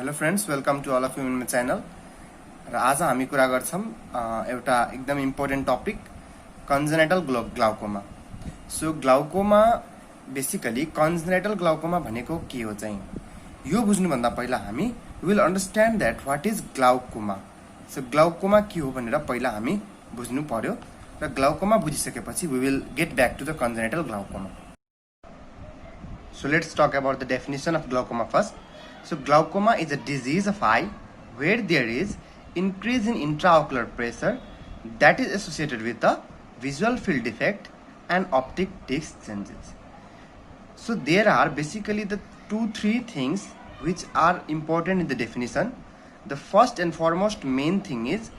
Hello friends, welcome to all of you in my channel. र आज हामी कुरा गर्छौं एउटा एकदम important topic congenital glaucoma. So glaucoma basically congenital glaucoma भनेको के हो चाहिँ यो बुझ्नुभन्दा पहिला हामी will understand that what is glaucoma. So glaucoma के हो भनेर पहिला हामी बुझ्नु पर्यो र ग्लाउकोमा बुझिसकेपछि we will get back to the congenital glaucoma. So let's talk about the definition of glaucoma first. So glaucoma is a disease of eye where there is increase in intraocular pressure that is associated with a visual field defect and optic disc changes. So there are basically the 2-3 things which are important in the definition. The first and foremost main thing is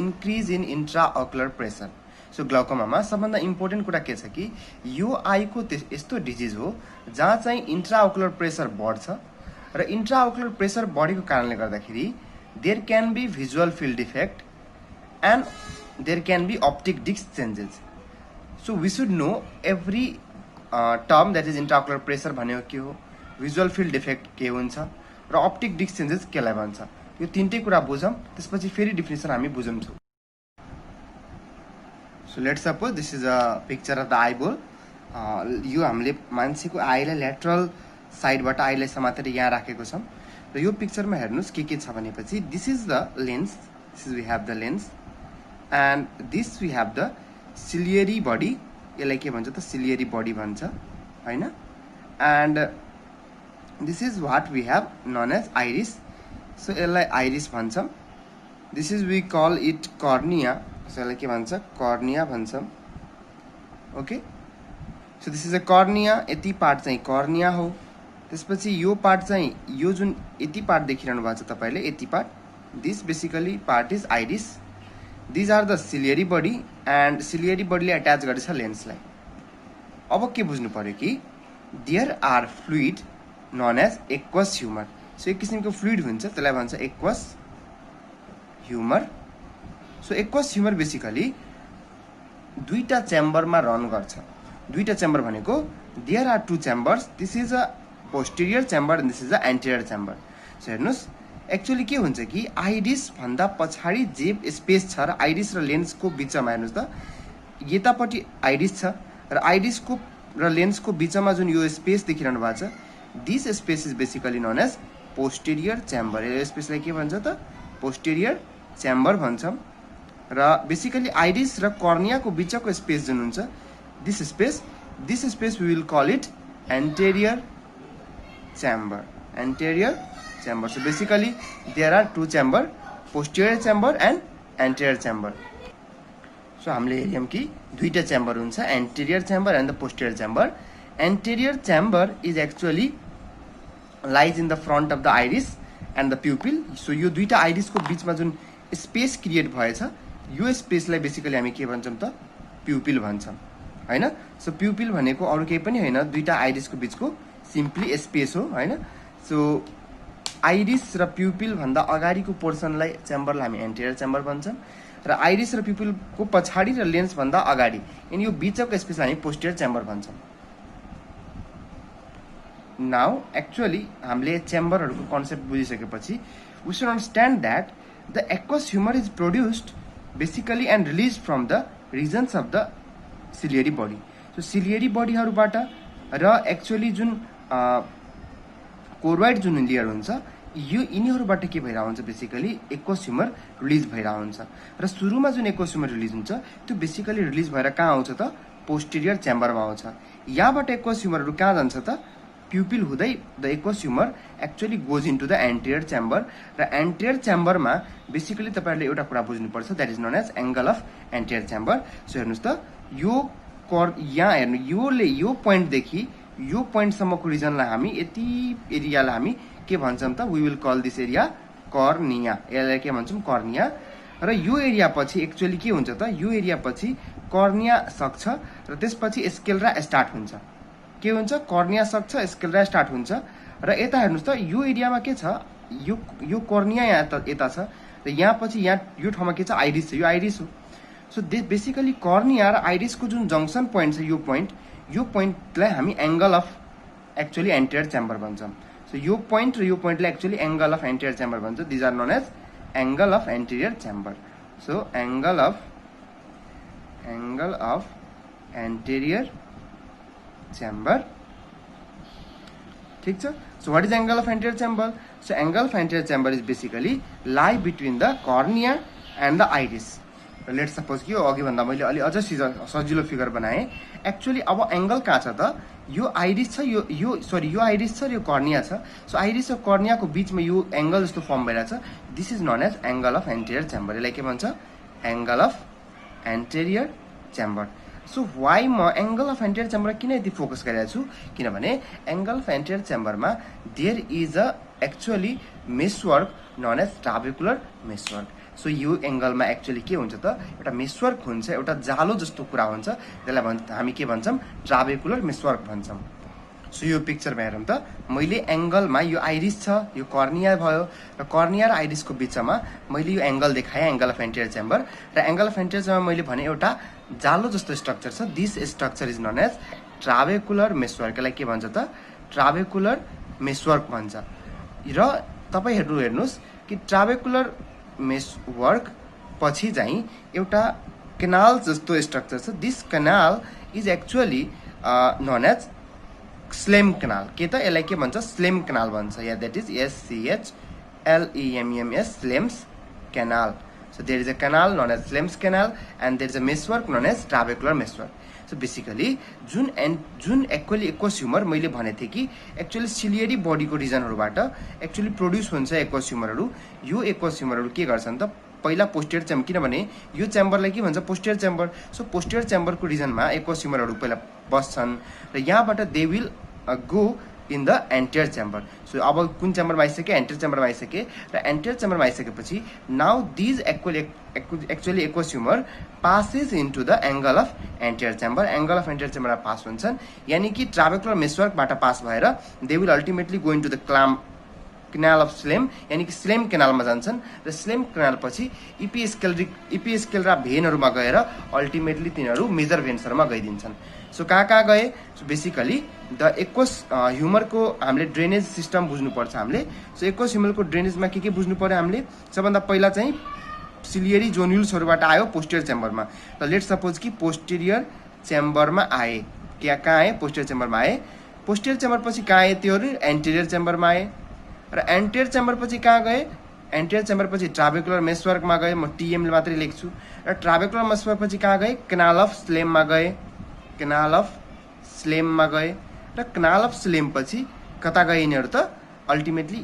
increase in intraocular pressure. So ग्लाउकोमामा सबभन्दा important कुरा के छ कि यो आईको यस्तो disease हो जहाँ चाहिँ इन्ट्राओकुलर प्रेसर बढ्छ र इन्ट्राओकुलर प्रेसर बढेको कारणले गर्दाखेरि there can be visual field defect and there can be optic disc changes. So we should know every term that is intraocular pressure भनेको के हो, भिजुअल फिल्ड डिफेक्ट के हुन्छ र अप्टिक डिस्क चेन्जेस केलाई भन्छ। यो तीनटै कुरा बुझौँ, त्यसपछि फेरि डिफिनेसन हामी बुझौँ। So let's suppose this is a picture of the eyeball. यो हामीले मान्छेको आईलाई ल्याटरल साइडबाट आईलाई समातेर यहाँ राखेको छौँ र यो पिक्चरमा हेर्नुस् के छ भनेपछि this is the lens, this is we have the lens and this we have the ciliary body. यसलाई के भन्छ त सिलियरी बडी भन्छ हैन। And this is what we have known as iris. So यसलाई आइरिस भन्छौँ। This is we call it cornea. So यसलाई के भन्छ कर्निया भन्छौँ। Okay, so this is a cornea. यति पार्ट चाहिँ कर्निया हो। त्यसपछि यो पार्ट चाहिँ यो जुन यति पार्ट देखिरहनु भएको छ तपाईँले, यति part, this basically part is iris. These are the ciliary body and ciliary बडीले एट्याच गरेछ लेन्सलाई। अब के बुझ्नु पर्यो कि there are fluid known as aqueous humour. So एक किसिमको फ्लुइड हुन्छ, त्यसलाई भन्छ aqueous humour. So aqueous humour basically दुईटा चेम्बरमा रन गर्छ। दुईटा चेम्बर भनेको there are 2 chambers, this is a posterior chamber and this is a anterior chamber. So हेर्नुहोस् एक्चुअली के हुन्छ कि आइरिस भन्दा पछाडि जे स्पेस छ र आइरिस र लेन्सको बिचमा हेर्नुहोस् त, यतापट्टि आइरिस छ र आइरिसको र लेन्सको बिचमा जुन यो स्पेस देखिरहनु भएको छ, this space is basically known as posterior chamber. यो स्पेसलाई के भन्छ त पोस्टेरियर चेम्बर भन्छौँ। र बेसिकली आइरिस र कर्नियाको बिचको स्पेस जुन हुन्छ this space we will call it anterior chamber. Anterior chamber. So basically there are 2 chamber, posterior chamber and anterior chamber. So हामीले हेर्यौँ कि दुईटा चेम्बर हुन्छ, anterior chamber and the posterior chamber. Anterior chamber is actually lies in the front of the iris and the pupil. So यो दुईटा आइरिसको बिचमा जुन space create भएछ यो स्पेसलाई बेसिकली हामी के भन्छौँ त प्युपिल भन्छौँ हैन। सो प्युपिल भनेको अरू केही पनि होइन, दुईटा आइरिसको बिचको सिम्पली स्पेस हो हैन। सो आइरिस र प्युपिल भन्दा अगाडिको पोर्सनलाई चेम्बरलाई हामी एन्टेरियर चेम्बर भन्छौँ र आइरिस र प्युपिलको पछाडि र लेन्स भन्दा अगाडि अनि यो बिचको स्पेसलाई हामी पोस्टेरियर चेम्बर भन्छौँ। नाउ एक्चुअली हामीले चेम्बरहरूको कन्सेप्ट बुझिसकेपछि we should understand that the aqueous humor is produced basically and released from the regions of the ciliary body. So ciliary body हरूबाट र एक्चुअली जुन कोरोइड जुन लेयर हुन्छ यो यिनीहरूबाट के भइरहेको हुन्छ बेसिकली एक्वस ह्युमर रिलिज भइरहेको हुन्छ र सुरुमा जुन एक्वस ह्युमर रिलिज हुन्छ त्यो बेसिकली रिलिज भएर कहाँ आउँछ त पोस्टेरियर चेम्बरमा आउँछ। यहाँबाट एक्वस ह्युमरहरू कहाँ जान्छ त प्युपिल हुँदै the aqueous humour actually goes into the anterior chamber र एन्टेरियर चेम्बरमा बेसिकली तपाईँहरूले एउटा कुरा बुझ्नुपर्छ that is known as angle of anterior chamber. So हेर्नुहोस् त यो यहाँ हेर्नु यो पोइन्टदेखि यो पोइन्टसम्मको रिजनलाई हामी यति एरियालाई हामी के भन्छौँ त we will call this area cornea. यसलाई के भन्छौँ कर्निया। र यो एरिया पछि एक्चुअली के हुन्छ त यो एरिया पछि कर्निया सक्छ र त्यसपछि स्केलेरा स्टार्ट हुन्छ। के हुन्छ कर्निया सक्छ स्केलेरा स्टार्ट हुन्छ र यता हेर्नुहोस् त यो एरियामा के छ यो कर्निया यता छ र यहाँ पछि यहाँ यो ठाउँमा के छ आइरिस छ, यो आइरिस हो। सो दिस बेसिकली कर्निया र आइरिसको जुन जङ्सन पोइन्ट छ यो पोइन्टलाई हामी angle of actually anterior chamber भन्छौँ। सो सो यो पोइन्ट र यो पोइन्टलाई actually angle of anterior chamber भन्छ. These are known as angle of anterior chamber. So angle of anterior chamber. ठीक छ. So what is angle of anterior chamber? So angle of anterior chamber is basically lie between the cornea and the iris. Let suppose कि अघि भन्दा मैले अलि अझ सजिलो figure बनाएँ. एक्चुअली अब एंगल कहाँ छ त? यो आइरिस छ, यो आइरिस छ र यो कर्निया छ. सो आइरिस र कर्नियाको बीचमा यो एंगल जस्तो फर्म भइरहेछ. This is known as angle of anterior chamber. यसलाई के भन्छ? Angle of anterior chamber. So why म एंगल अफ एन्टिरियर चेम्बर किन यति फोकस गरिरहेको छु? किनभने एंगल अफ एन्टिरियर चेम्बरमा there is a actually meshwork known as trabecular meshwork. So यो एंगलमा एक्चुअली के हुन्छ त? एउटा मेसवर्क हुन्छ, एउटा जालो जस्तो कुरा हुन्छ. त्यसलाई हामी के भन्छौँ? ट्राबेकुलर मेसवर्क भन्छौँ. सो यो पिक्चरमा हेरौँ त. मैले एंगलमा यो आइरिस छ, यो कर्निया भयो र कर्निया र आइरिसको बिचमा मैले यो एंगल देखाएँ, एंगल अफ एन्टिरियर चेम्बर. र एंगल अफ एन्टिरियर चेम्बर मैले भने एउटा जालो जस्तो स्ट्रक्चर छ. This structure is known as trabecular meshwork. यसलाई के भन्छ त? ट्राबेकुलर मेसवर्क भन्छ. र तपाईँ हेर्नुहोस् कि ट्राबेकुलर मेसवर्क पछि चाहिँ एउटा केनाल जस्तो स्ट्रक्चर छ. This canal is actually known as Schlemm canal. के त? यसलाई के भन्छ? स्लेम केनाल भन्छ. Yeah that is SCHLEMS Schlemm's canal. So there is a canal known as Slem's canal and there is a meshwork known as trabecular meshwork. So basically जुन actually एक्वास्युमर मैले भने थिएँ कि एक्चुअली सिलियरी बडीको रिजनहरूबाट actually produce हुन्छ एक्वास्युमरहरू. यो एक्वास्युमरहरू के गर्छन् त? पहिला पोस्टियर चेम्बर, किनभने यो चेम्बरलाई के भन्छ? पोस्टियर चेम्बर. सो पोस्टियर चेम्बरको रिजनमा एक्वास्युमरहरू पहिला बस्छन् र यहाँबाट they will go in the anterior chamber. So अब कुन चेम्बरमा आइसके? एन्टियर चेम्बरमा आइसके. र एन्टियर चेम्बरमा आइसकेपछि now these actually aqueous humour passes into the angle of anterior chamber. Angle of anterior चेम्बरमा पास हुन्छन्, यानि कि ट्राबेकुलर मेसवर्कबाट पास भएर they will ultimately go into the canal of Schlemm, यानि कि स्लेम केनालमा जान्छन्. र स्लेम केनाल पछि इपिस्केलरा भेनहरूमा गएर अल्टिमेटली तिनीहरू मेजर भेन्सहरूमा गइदिन्छन्. सो कहाँ गए? सो बेसिकली द ह्युमरको हामीले ड्रेनेज सिस्टम बुझ्नुपर्छ हामीले. सो ह्युमरको ड्रेनेजमा के बुझ्नु पर्यो हामीले? सबभन्दा पहिला चाहिँ सिलियरी जोन्युल्सहरूबाट आयो पोस्टियर चेम्बरमा. र लेट सपोज कि पोस्टिरियर चेम्बरमा आए. कहाँ आए? पोस्टियर चेम्बरमा आए. पोस्टियर चेम्बर पछि कहाँ आए त्योहरू? एन्टिरियर चेम्बरमा आए. र एन्टिरियर चेम्बर पछि कहाँ गए? एन्टिरियर चेम्बर पछि ट्राबेकुलर मेसवर्कमा गए. म टिएम मात्रै लेख्छु. र ट्राबेकुलर मेसवर्क पछि कहाँ गए? केनाल अफ स्लेममा गए. केनाल अफ स्लेममा गए. र केनाल अफ स्लेम पछि कता गए यिनीहरू त? अल्टिमेटली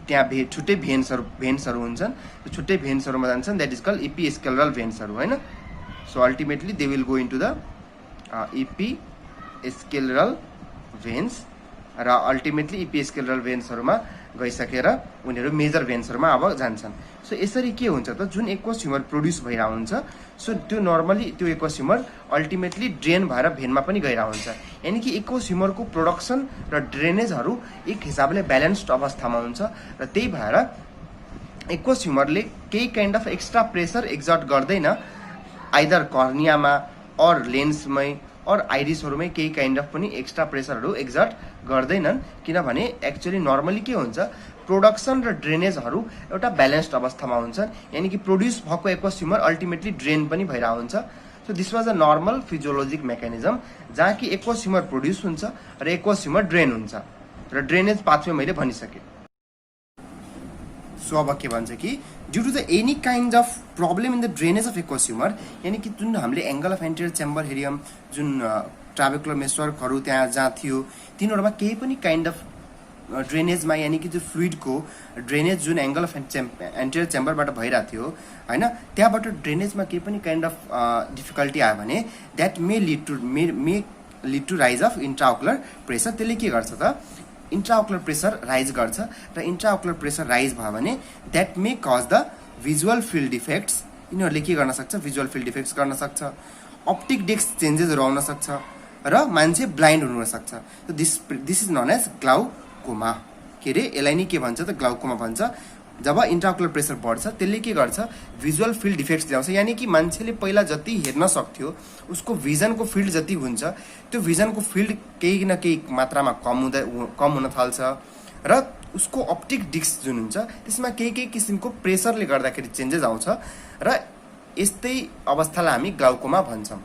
त्यहाँ छुट्टै भेन्सहरू हुन्छन्. छुट्टै भेन्सहरूमा जान्छन्. द्याट इज कल्ड इपिस्केलरल भेन्सहरू, होइन? So ultimately they will go into the episcleral veins. र अल्टिमेटली इपिस्केलरल भेन्सहरूमा गइसकेर उनीहरू मेजर भेन्सहरूमा अब जान्छन्. सो यसरी के हुन्छ त? जुन एक्वास्युमर प्रोड्युस भइरहेको हुन्छ, सो त्यो नर्मली त्यो एक्वास्युमर अल्टिमेटली ड्रेन भएर भेनमा पनि गइरहेको हुन्छ. यानि कि एक्वास्युमरको प्रोडक्सन र ड्रेनेजहरू एक हिसाबले ब्यालेन्स्ड अवस्थामा हुन्छ. र त्यही भएर एक्वास्युमरले केही kind of extra pressure exert गर्दैन आइदर कर्नियामा अर लेन्समै और आइरिसहरूमै केही काइन्ड अफ पनि एक्स्ट्रा प्रेसरहरू एक्जर्ट गर्दैनन्. किनभने एक्चुअली नर्मली के हुन्छ? प्रोडक्सन र ड्रेनेजहरू एउटा ब्यालेन्स्ड अवस्थामा हुन्छन्. यानि कि प्रोड्युस भएको एक्वास्युमर अल्टिमेटली ड्रेन पनि भइरहेको हुन्छ. So this was a normal physiologic mechanism जहाँ कि एक्वास्युमर प्रोड्युस हुन्छ र एक्वास्युमर ड्रेन हुन्छ. र ड्रेनेज पाथवे मैले भनिसकेँ. सो अब के भन्छ कि due to the any kind of problem in the drainage of aqueous humour, यानि कि जुन हामीले एंगल अफ एन्टिरियर चेम्बर हेरियम, जुन ट्राबेकुलर मेसवर्कहरू त्यहाँ जहाँ थियो, तिनीहरूमा केही पनि काइन्ड अफ ड्रेनेजमा, यानि कि जो फ्लुइडको ड्रेनेज जुन एंगल अफ एन्टिरियर चेम्बरबाट भइरहेको थियो, होइन, त्यहाँबाट ड्रेनेजमा केही पनि काइन्ड अफ डिफिकल्टी आयो भने that may lead to rise of intraocular pressure. त्यसले के गर्छ त? इन्ट्राओकुलर प्रेसर राइज गर्छ. र इन्ट्राओकुलर प्रेसर राइज भयो भने that may cause the visual field defects. यिनीहरूले के गर्न सक्छ? भिजुअल फिल्ड डिफेक्ट्स गर्न सक्छ. अप्टिक डेस्क चेन्जेसहरू आउन सक्छ र मान्छे ब्लाइन्ड हुन सक्छ. This is known as glaucoma. के अरे यसलाई नै के भन्छ त? ग्लाउकोमा भन्छ. जब इन्ट्राओकुलर प्रेसर बढ्छ त्यसले के गर्छ? भिजुअल फिल्ड डिफेक्ट्स ल्याउँछ. यानि कि मान्छेले पहिला जति हेर्न सक्थ्यो उसको भिजनको फिल्ड जति हुन्छ त्यो भिजनको फिल्ड केही न केही मात्रामा कम हुन थाल्छ. र उसको अप्टिक डिस्क जुन हुन्छ त्यसमा केही किसिमको प्रेसरले गर्दाखेरि चेन्जेस आउँछ र यस्तै अवस्थालाई हामी ग्लाउकोमा भन्छौँ।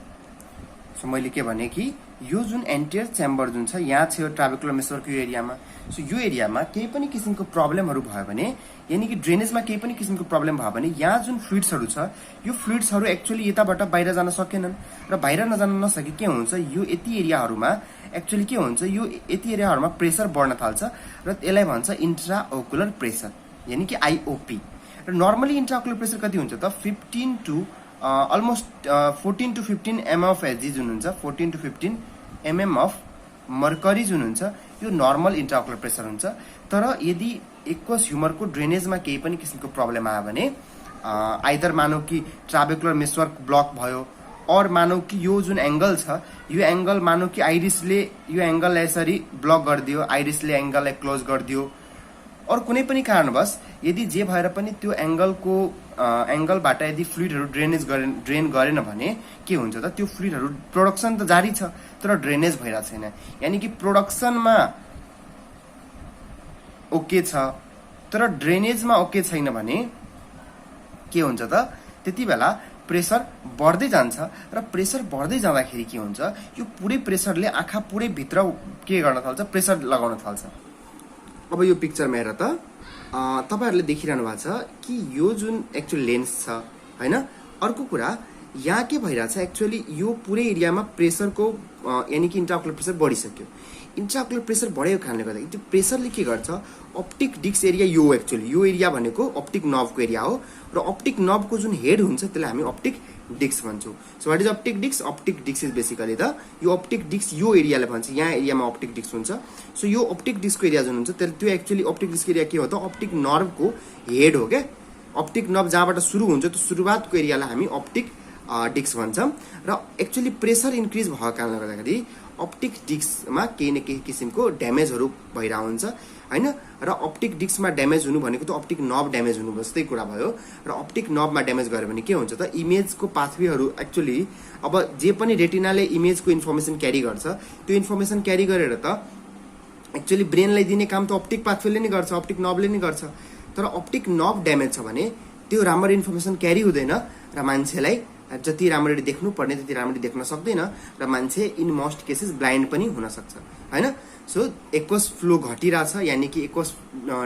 सो मैले के भने कि यो जुन एन्टियर च्याम्बर जुन छ यहाँ छ यो ट्राबेकुलर मेसोरको यो एरियामा। सो यो एरियामा केही पनि किसिमको प्रब्लमहरू भयो भने यानी कि ड्रेनेजमा केही पनि किसिमको प्रब्लम भयो भने यहाँ जुन फ्लुइड्सहरू छ यो फ्लुइड्सहरू एक्चुअली यताबाट बाहिर जान सकेनन् र बाहिर नजान नसके के हुन्छ यो यति एरियाहरूमा एक्चुअली के हुन्छ यो यति एरियाहरूमा प्रेसर बढ्न थाल्छ र यसलाई भन्छ इन्ट्राओकुलर प्रेसर यानी कि आइओपी। र नर्मली इन्ट्राओकुलर प्रेसर कति हुन्छ त 15 to almost 14 to 15 mm of H G जुन हुन्छ 14 टु 15 mm अफ मर्करी जुन हुन्छ यो नर्मल इन्ट्राओकुलर प्रेसर हुन्छ। तर यदि एक्वस ह्युमरको ड्रेनेजमा केही पनि किसिमको प्रब्लम आयो भने आइदर मानौ कि ट्राबेकुलर मेसवर्क ब्लक भयो और मानौ कि यो जुन एंगल छ यो एंगल मानौ कि आइरिसले यो एंगललाई यसरी ब्लक गरिदियो आइरिसले एंगललाई क्लोज गरिदियो और कुनै पनि कारणवश यदि जे भएर पनि त्यो एंगलबाट यदि फ्लुइडहरू ड्रेन गरेन भने के हुन्छ त त्यो फ्लुइडहरू प्रोडक्सन त जारी छ तर ड्रेनेज भइरहेको छैन यानी कि प्रोडक्सनमा ओके छ तर ड्रेनेजमा ओके छैन भने के हुन्छ त त्यति बेला प्रेसर बढ्दै जान्छ र प्रेसर बढ्दै जाँदाखेरि के हुन्छ यो पुरै प्रेसरले आँखा पुरै भित्र के गर्न थाल्छ प्रेसर लगाउन थाल्छ। अब यो पिक्चरमा हेर त तपाईहरुले देखिरहनु भएको छ कि यो जुन एक्चुअल लेन्स छ हैन। अर्को कुरा यहाँ के भइराछ एक्चुअली यो पुरै एरियामा प्रेसरको यानी कि इन्ट्राओकुलर प्रेसर बढिसक्यो। इन्ट्राओकुलर प्रेसर बढेको कारणले गर्दा त्यो प्रेसरले के गर्छ अप्टिक डिस्क एरिया यो एक्चुअली यो एरिया भनेको अप्टिक नर्भको एरिया हो र अप्टिक नर्भको जुन हेड हुन्छ त्यसलाई हामी अप्टिक डिस्क भन्छौँ। So what is optic disc? Optic disc is basically the यो अप्टिक डिस्क यो एरियालाई भन्छ यहाँ एरियामा अप्टिक डिस्क हुन्छ। सो यो अप्टिक डिस्कको एरिया जुन हुन्छ त्यो एक्चुअली अप्टिक डिस्क एरिया के हो त अप्टिक नर्भको हेड हो क्या। अप्टिक नर्भ जहाँबाट सुरु हुन्छ त्यो सुरुवातको एरियालाई हामी अप्टिक डिस्क भन्छौँ र एक्चुअली प्रेसर इन्क्रिज भएको कारणले गर्दाखेरि अप्टिक डिस्कमा केही न केही किसिमको ड्यामेजहरू भइरहेको हुन्छ हैन। र अप्टिक डिस्कमा ड्यामेज हुनु भनेको त अप्टिक नर्भ ड्यामेज हुनु जस्तै कुरा भयो र अप्टिक नर्भमा ड्यामेज गर्यो भने के हुन्छ त इमेजको पाथवेहरू एक्चुअली अब जे पनि रेटिनाले इमेजको इन्फर्मेसन क्यारी गर्छ त्यो इन्फर्मेसन क्यारी गरेर त एक्चुअली ब्रेनलाई दिने काम त अप्टिक पाथवेले नै गर्छ अप्टिक नर्भले नै गर्छ। तर अप्टिक नर्भ ड्यामेज छ भने त्यो राम्रो इन्फर्मेसन क्यारी हुँदैन र मान्छेलाई जति राम्ररी देख्नु पर्ने त्यति राम्ररी देख्न सक्दैन र मान्छे इन मोस्ट केसेस ब्लाइन्ड पनि हुन सक्छ हैन। सो एक्वस फ्लो घटिरहेछ यानी कि एक्वस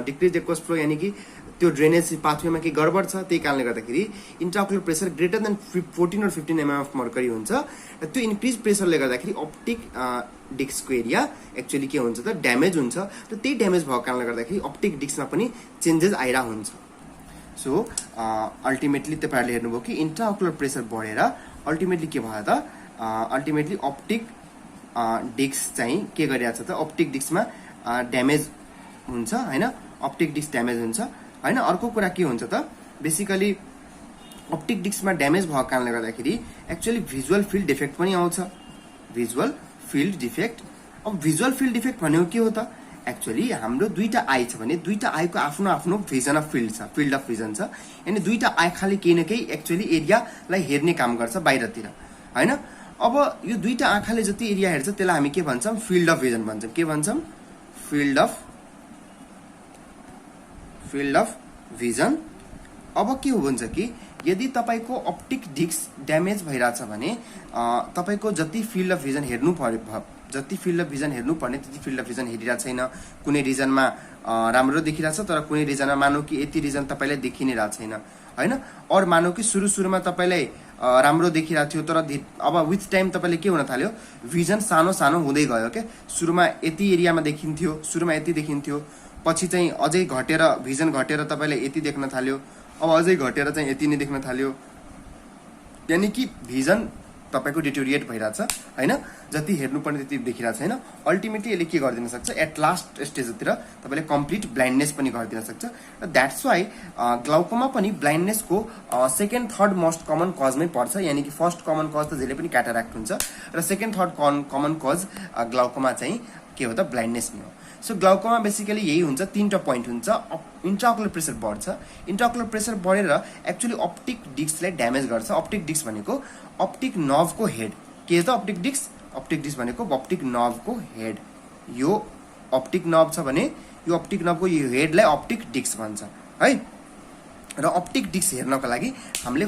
डिक्रिज एक्वस फ्लो यानी कि त्यो ड्रेनेज पाथवेमा के गडबड छ त्यही कारणले गर्दाखेरि intraocular pressure greater than 14 or 15 mm of mercury हुन्छ र त्यो इन्क्रिज प्रेसरले गर्दाखेरि अप्टिक डिस्कको एरिया एक्चुअली के हुन्छ त ड्यामेज हुन्छ र त्यही ड्यामेज भएको कारणले गर्दाखेरि अप्टिक डिस्कमा पनि चेन्जेस आइरा हुन्छ। सो अल्टिमेटली तपाईहरुले हेर्नुभयो कि इन्ट्राओकुलर प्रेसर बढेर अल्टिमेटली के भयो त अल्टिमेटली अप्टिक डिस्क चाहिँ के गरिरहेछ त अप्टिक डिस्कमा ड्यामेज हुन्छ हैन अप्टिक डिस्क ड्यामेज हुन्छ हैन। अर्को कुरा के हुन्छ त बेसिकली अप्टिक डिस्कमा ड्यामेज भएको कारणले गर्दाखेरि एक्चुअली भिजुअल फिल्ड डिफेक्ट पनि आउँछ। भिजुअल फिल्ड डिफेक्ट अब भिजुअल फिल्ड डिफेक्ट भनेको के हो त एक्चुअली हाम्रो दुईटा आई छ भने दुईटा आईको आफ्नो आफ्नो भिजन अफ फिल्ड छ फिल्ड अफ भिजन छ यानी दुईटा आँखाले केही न केही एक्चुअली एरियालाई हेर्ने काम गर्छ बाहिरतिर हैन। अब यो दुईटा आँखाले जति एरिया हेर्छ त्यसलाई हामी के भन्छौँ फिल्ड अफ भिजन भन्छौँ। के भन्छौँ फिल्ड अफ भिजन। अब के हुन्छ कि यदि तपाईको अप्टिक डिस्क ड्यामेज भइराछ भने तपाईको जति फिल्ड अफ भिजन हेर्नु पर्यो जति फिल्ड अफ भिजन हेर्नु पर्ने त्यति फिल्ड अफ भिजन हेरिरहेको छैन। कुनै रिजनमा राम्रो देखिरहेछ तर कुनै रिजनमा मानौ कि यति रिजन तपाईलाई देखि नै रहेको छैन हैन। और मानौ कि सुरुमा तपाईलाई राम्रो देखिरहेको थियो तर अब विथ टाइम तपाईले के हुन थाल्यो भिजन सानो सानो हुँदै गयो के। सुरुमा यति एरियामा देखिन्थ्यो सुरुमा यति देखिन्थ्यो पछि चाहिँ अझै घटेर भिजन घटेर तपाईले यति देख्न थाल्यो अब अझै घटेर चाहिँ यति नै देख्न थाल्यो यानी कि भिजन तपाईको डिटोरिएट भइराछ हैन। जति हेर्नुपर्ने त्यति देखिरहेको छैन। अल्टिमेटली यसले के गरिदिन सक्छ एट लास्ट स्टेजतिर तपाईले कम्प्लिट ब्लाइन्डनेस पनि गरिदिन सक्छ र द्याट्स वाइ ग्लाउकोमा पनि ब्लाइन्डनेसको सेकेन्ड थर्ड मोस्ट कमन कजमै पर्छ यानी कि फर्स्ट कमन कज त जहिले पनि क्याटारेक्ट हुन्छ र second third common cause glaucoma चाहिँ के हो त ब्लाइन्डनेस नै हो। सो ग्लाउकोमा बेसिकली यही हुन्छ तीनटा पोइन्ट हुन्छ इन्ट्राओकुलर प्रेसर बढ्छ इन्ट्राओकुलर प्रेसर बढेर एक्चुअली अप्टिक डिस्कलाई ड्यामेज गर्छ। अप्टिक डिस्क भनेको अप्टिक नर्भको हेड के हो त अप्टिक डिस्क भनेको अप्टिक नर्भको हेड। यो अप्टिक नर्भ छ भने यो अप्टिक नर्भको यो हेडलाई अप्टिक डिस्क भन्छ है। र अप्टिक डिस्क हेर्नको लागि हामीले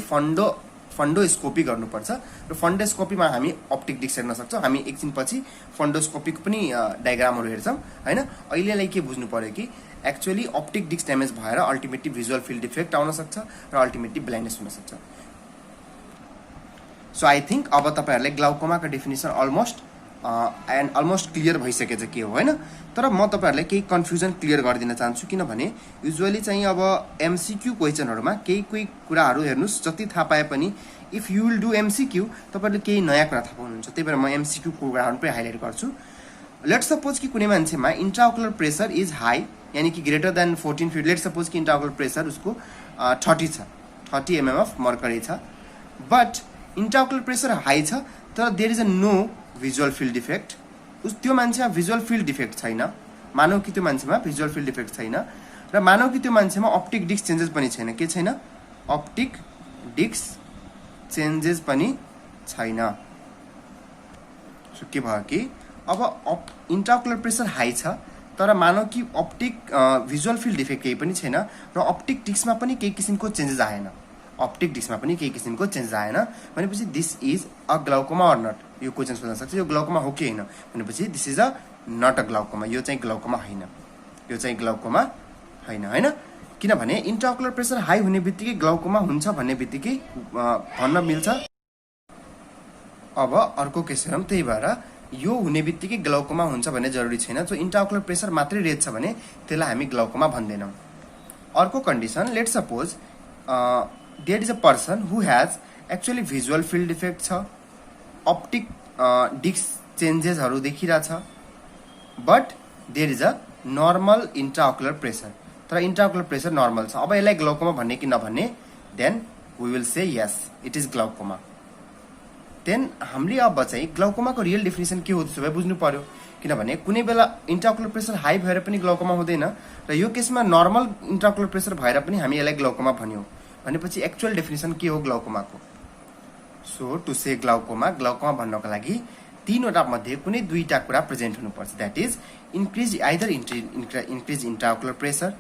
फन्डोस्कोपी गर्नुपर्छ र फन्डोस्कोपीमा हामी अप्टिक डिस्क हेर्न सक्छौँ। हामी एकछिनपछि फन्डोस्कोपीको पनि डायग्रामहरू हेर्छौँ हैन। अहिलेलाई के बुझ्नु पर्यो कि एक्चुअली अप्टिक डिस्क ड्यामेज भएर अल्टिमेटली भिजुअल फिल्ड डिफेक्ट आउन सक्छ र अल्टिमेटली ब्लाइन्डनेस हुन सक्छ। सो आई थिंक अब तपाईहरुले ग्लाउकोमाको डेफिनेसन अलमोस्ट क्लियर भइसकेछ के हो हैन। तर म तपाईहरुले केही कन्फ्युजन क्लियर गरिदिन चाहन्छु, किनभने युजुअली चाहिँ अब एमसीक्यू क्वेशनहरुमा केही कुराहरु हेर्नुस्, जति थाहा पाए पनि if you will do MCQ तपाईहरुले केही नयाँ कुरा थाहा पाउनुहुन्छ। त्यही भएर म एमसीक्यू कुराहरु पनि हाइलाइट गर्छु। लेट्स सपोज कि कुनै मान्छेमा इंट्राओकुलर प्रेशर इज हाई, यानी कि greater than 14 feet. Let's suppose कि इंट्राओकुलर प्रेशर उसको 30 छ, 30 mm अफ मर्करी छ, बट इंट्राओकुलर प्रेशर हाई छ तर there is a no visual field defect. त्यो मान्छेमा भिजुअल फिल्ड डिफेक्ट छैन, मानौ कि त्यो मान्छेमा भिजुअल फिल्ड डिफेक्ट छैन, र मानौ कि त्यो मान्छेमा अप्टिक डिस्क चेन्जेस पनि छैन। के छैन? अप्टिक डिस्क चेन्जेस पनि छैन। सो के भयो कि अब इंट्राओकुलर प्रेशर हाई छ तर मानौ कि अप्टिक भिजुअल फिल्ड डिफेक्ट केही पनि छैन र अप्टिक डिस्कमा पनि केही किसिमको चेन्जेस आएन। अप्टिक डिस्कमा पनि केही किसिमको चेन्जेस आएन भनेपछि this is a glaucoma or not. यो क्वेशन सोध्न सक्छ यो ग्लाउकोमा हो कि हैन भनेपछि this is a not a glaucoma. यो चाहिँ ग्लाउकोमा हैन, यो चाहिँ ग्लाउकोमा हैन हैन। किनभने इंट्राओकुलर प्रेशर हाई हुने बित्तिकै ग्लाउकोमा हुन्छ भन्ने बित्तिकै भन्न मिल्छ। अब अर्को केस हेरौँ। त्यही भएर यो हुने बित्तिकै ग्लाउकोमा हुन्छ भन्ने जरुरी छैन। सो इंट्राओकुलर प्रेशर मात्रै रेज छ भने त्यसलाई हामी ग्लाउकोमा भन्दैनौँ। अर्को condition, let suppose there is a person who has actually visual field defect छ, अप्टिक डिस्क चेन्जेसहरु देखिरहेछ, but there is a normal intraocular pressure. तर इंट्राओकुलर प्रेशर नर्मल छ। अब यसलाई ग्लाउकोमा भन्ने कि नभन्ने? Then we will say yes it is glaucoma. Then हामीले अब चाहिँ ग्लाउकोमाको रियल डेफिनेसन के हो त्यसो भए बुझ्नु पर्यो। किनभने कुनै बेला इंट्राओकुलर प्रेशर हाई भएर पनि ग्लाउकोमा हुँदैन र यो केसमा नर्मल इंट्राओकुलर प्रेशर भएर पनि हामी यसलाई ग्लाउकोमा भन्यौं भनेपछि एक्चुअल डेफिनेसन के हो ग्लाउकोमाको? सो टु से ग्लाउकोमा भन्नको लागि तीनवटा मध्ये कुनै दुईटा कुरा प्रेजेन्ट हुनुपर्छ। That is increase intraocular pressure,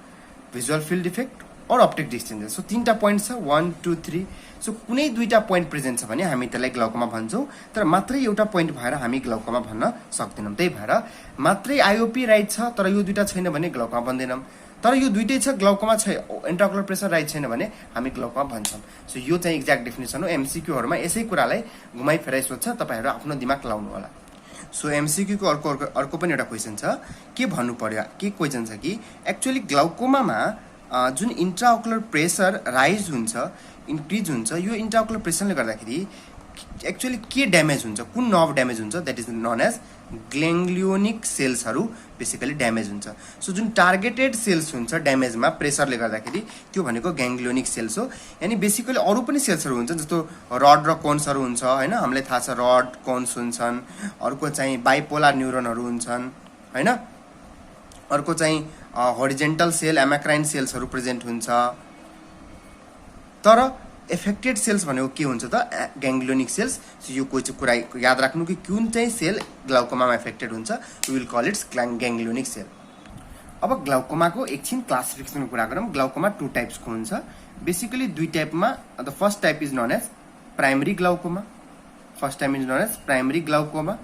visual field defect और अप्टिक डिस्क चेन्जेस। सो तीनटा पोइन्ट छ 1 2 3। सो कुनै दुईटा पोइन्ट प्रेजेन्ट छ भने हामी त्यसलाई ग्लाउकोमा भन्छौं, तर मात्रै एउटा पोइन्ट भएर हामी ग्लाउकोमा भन्न सक्दैनौं। त्यही भएर मात्रै आईओपी राइट छ तर यो दुईटा छैन भने ग्लाउकोमा भन्दैनौं, तर यो दुईटै छ ग्लाउकोमा छ इंट्राओकुलर प्रेशर राइट छैन भने हामी ग्लाउकोमा भन्छौं। सो यो चाहिँ एक्ज्याक्ट डेफिनेसन हो। एमसीक्यू हरुमा यसै कुरालाई घुमाइ फेराइ सोध्छ, तपाईहरु आफ्नो दिमाग लाउनु होला। सो एमसीक्यू को अर्को पनि एउटा क्वेशन छ। के भन्नु पर्यो? के क्वेशन छ कि एक्चुअली ग्लाउकोमामा जुन इंट्राओकुलर प्रेशर राइज हुन्छ, इन्क्रिज हुन्छ, यो इंट्राओकुलर प्रेशरले गर्दाखेरि एक्चुअली के ड्यामेज हुन्छ, कुन नर्भ ड्यामेज हुन्छ? That is known as ganglionic सेल्सहरु बेसिकली ड्यामेज हुन्छ। सो जुन टार्गेटेड सेल्स हुन्छ ड्यामेजमा प्रेशरले गर्दाखेरि त्यो भनेको ग्याङ्ग्लियोनिक सेल्स हो। यानी बेसिकली अरु पनि सेल्सहरु हुन्छ जस्तो रड र कोन्सहरु हुन्छ हैन, हामीलाई थाहा छ रड कोन्स हुन्छन्। अर्को चाहिँ बाइपोलर न्युरोनहरु हुन्छन् हैन। अर्को चाहिँ होरिजेन्टल सेल एमाक्राइन सेल्सहरु प्रेजेन्ट हुन्छ। तर एफेक्टेड सेल्स भनेको के हुन्छ त? ग्याङ्ग्लियोनिक सेल्स। सो यो कुरा याद राख्नु कि कुन चाहिँ सेल ग्लाउकोमामा एफेक्टेड हुन्छ, we will call its ganglionic cell. अब ग्लाउकोमाको एकछिन क्लासिफिकेसनको कुरा गरौँ। ग्लाउकोमा टु टाइप्सको हुन्छ बेसिकली, दुई टाइपमा। The first type is known as primary glaucoma, first type is known as primary glaucoma,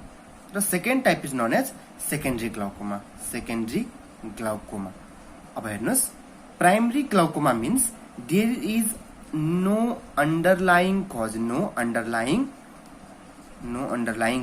र second type is known as secondary glaucoma, secondary glaucoma. अब हेर्नुस्, primary glaucoma means there is no underlying cause, no underlying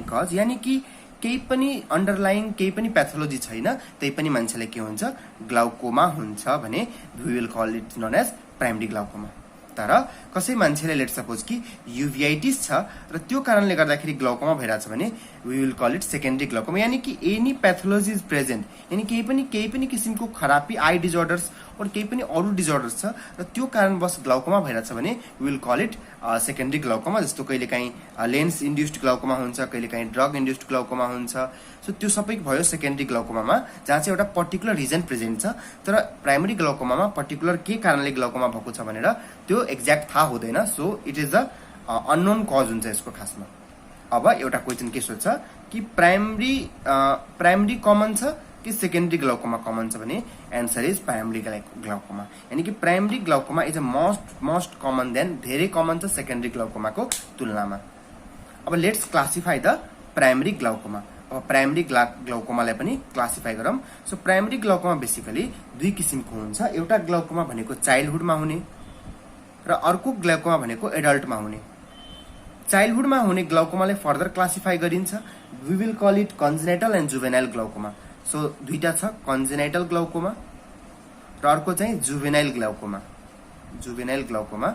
cause, यानी कि केही पनि underlying केही पनि pathology छैन, त्यही पनि मान्छेले के हुन्छ? ग्लाउकोमा हुन्छ भने we will call it known as primary glaucoma. तर कसै मान्छेले लेट सपोज कि युभिआइटिस छ र त्यो कारणले गर्दाखेरि ग्लाउकोमा भइराछ भने we will call it secondary glaucoma. यानी कि एनी पैथोलोजी इज प्रेजेन्ट, यानी केही पनि किसिमको खराबी आई डिजअर्डर्स और केही पनि अरु डिजअर्डर्स छ र त्यो कारणवश ग्लाउकोमा भइराछ भने we will call it secondary glaucoma. जस्तो कहिलेकाहीँ लेन्स इन्ड्युस्ड ग्लाउकोमा हुन्छ, कहिलेकाहीँ ड्रग इन्ड्युस्ड ग्लाउकोमा हुन्छ। सो त्यो सबै भयो सेकेन्डरी ग्लाउकोमामा, जहाँ चाहिँ एउटा पर्टिकुलर रिजन प्रेजेन्ट छ। तर प्राइमरी ग्लाउकोमामा पर्टिकुलर के कारणले ग्लाउकोमा भएको छ भनेर त्यो एक्ज्याक्ट थाहा हुँदैन। So it is the unknown cause हुन्छ यसको खासमा। अब एउटा क्वेशन के सोध्छ कि प्राइमरी कमन छ कि सेकेन्डरी ग्लाउकोमा कमन छ भने एन्सर इज प्राइमरी ग्लाउकोमा। यानी कि primary glaucoma is a most common than धेरै कमन छ सेकेन्डरी ग्लाउकोमाको तुलनामा। अब let's classify the primary glaucoma. अब प्राइमरी ग्लाउकोमालाई पनि क्लासिफाई गरौँ। सो प्राइमरी ग्लाउकोमा बेसिकली दुई किसिमको हुन्छ। एउटा ग्लाउकोमा भनेको चाइल्डहुडमा हुने र अर्को ग्लाउकोमा भनेको एडल्टमा हुने। चाइल्डहुडमा हुने ग्लाउकोमालाई फर्दर क्लासिफाई गरिन्छ। We will call it congenital and juvenile glaucoma. So दुईटा छ, कन्जेनाइटल ग्लाउकोमा र अर्को चाहिँ जुभेनाइल ग्लाउकोमा। जुभेनाइल ग्लाउकोमा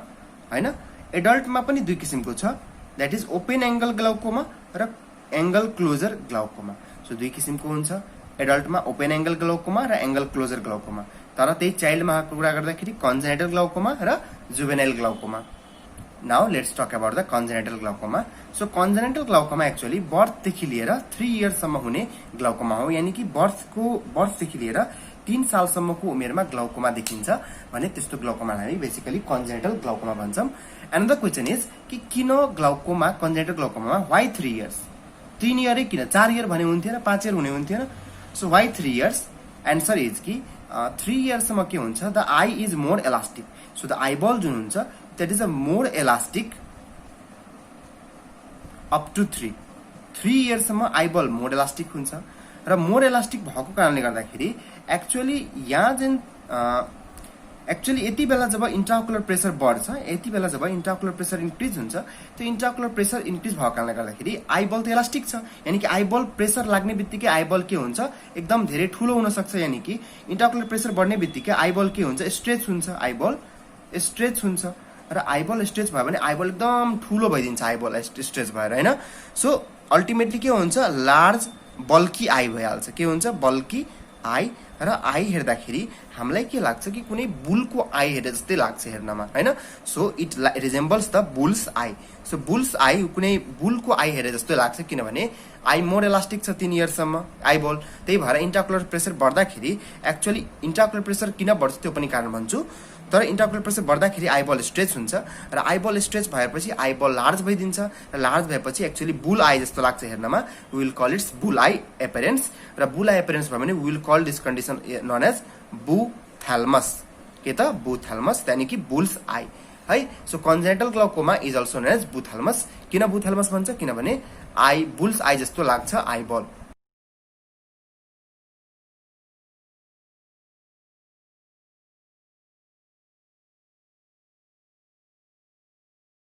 हैन। एडल्टमा पनि दुई किसिमको छ, that is open angle glaucoma र एंगल क्लोजर ग्लाउकोमा। सो दुई किसिमको हुन्छ, एडल्टमा ओपन एंगल ग्लाउकोमा र एंगल क्लोजर ग्लाउकोमा। तर त्यही चाइल्डमा कुरा गर्दाखेरि कन्जेनाइटल ग्लाउकोमा र juvenile glaucoma. Now let's talk about the congenital glaucoma. So congenital glaucoma actually बर्थदेखि लिएर 3 इयर्ससम्म हुने ग्लाउकोमा हो। यानी कि बर्थदेखि लिएर 3 सालसम्मको उमेरमा ग्लाउकोमा देखिन्छ भने त्यस्तो ग्लाउकोमालाई हामी बेसिकली कन्जेनाइटल ग्लाउकोमा भन्छौँ। एन्ड द क्वेसन इज कि किन glaucoma congenital glaucoma why 3 years? 3 इयरै किन? 4 इयर भने हुन्थेन, 5 इयर हुने हुन्थेन। So why 3 years? Answer is कि 3 इयर्ससम्म के हुन्छ, the eye is more elastic. So the eyeball जुन हुन्छ that is a more elastic up to 3 इयर्ससम्म आईबल मोर इलास्टिक हुन्छ। र मोर इलास्टिक भएको कारणले गर्दाखेरि एक्चुअली यहाँ जुन एक्चुअली यति बेला जब इन्ट्राओकुलर प्रेसर बढ्छ, यति बेला जब इन्ट्राओकुलर प्रेसर इन्क्रिज हुन्छ, त्यो इन्ट्राओकुलर प्रेसर इन्क्रिज भएको कारणले गर्दाखेरि आईबल त इलास्टिक छ। यानी कि आईबल प्रेसर लाग्ने बित्तिकै आईबल के हुन्छ, एकदम धेरै ठुलो हुन सक्छ। यानी कि इन्ट्राओकुलर प्रेसर बढ्ने बित्तिकै आईबल के हुन्छ, स्ट्रेच हुन्छ। आईबल स्ट्रेच हुन्छ र आईबल स्ट्रेच भयो भने आईबल एकदम ठुलो भइदिन्छ, आईबल स्ट्रेच भएर हैन। सो अल्टिमेटली के हुन्छ, लार्ज बल्की आई भइहाल्छ। के हुन्छ, बल्की आई। र आई हेर्दाखेरि हामीलाई के लाग्छ कि कुनै बुलको आई हेरे जस्तै लाग्छ हेर्नमा हैन। So it resembles the bull's eye. So bull's eye कुनै बुलको आई हेरे जस्तै लाग्छ, किनभने आई मोर इलास्टिक छ 3 इयर्ससम्म आईबल। त्यही भएर intraocular pressure बढ्दाखेरि actually intraocular pressure किन बढ्छ त्यो पनि कारण भन्छु। तर इन्ट्राओकुलर प्रेसर बढ्दाखेरि आईबल स्ट्रेच हुन्छ र आईबल स्ट्रेच भएपछि आईबल लार्ज भइदिन्छ र लार्ज भएपछि एक्चुअली बुल आई जस्तो लाग्छ हेर्नमा। We will call its bull eye appearance. र बुल आई एपेरेन्स भयो भने we will call this condition known as buphthalmos. के त, बुथ्यालमस, यानी कि बुल्स आई है। So congenital glaucoma is also known as buphthalmos. किन बुथ्यालमस भन्छ, किनभने बुल्स आई जस्तो लाग्छ आईबल।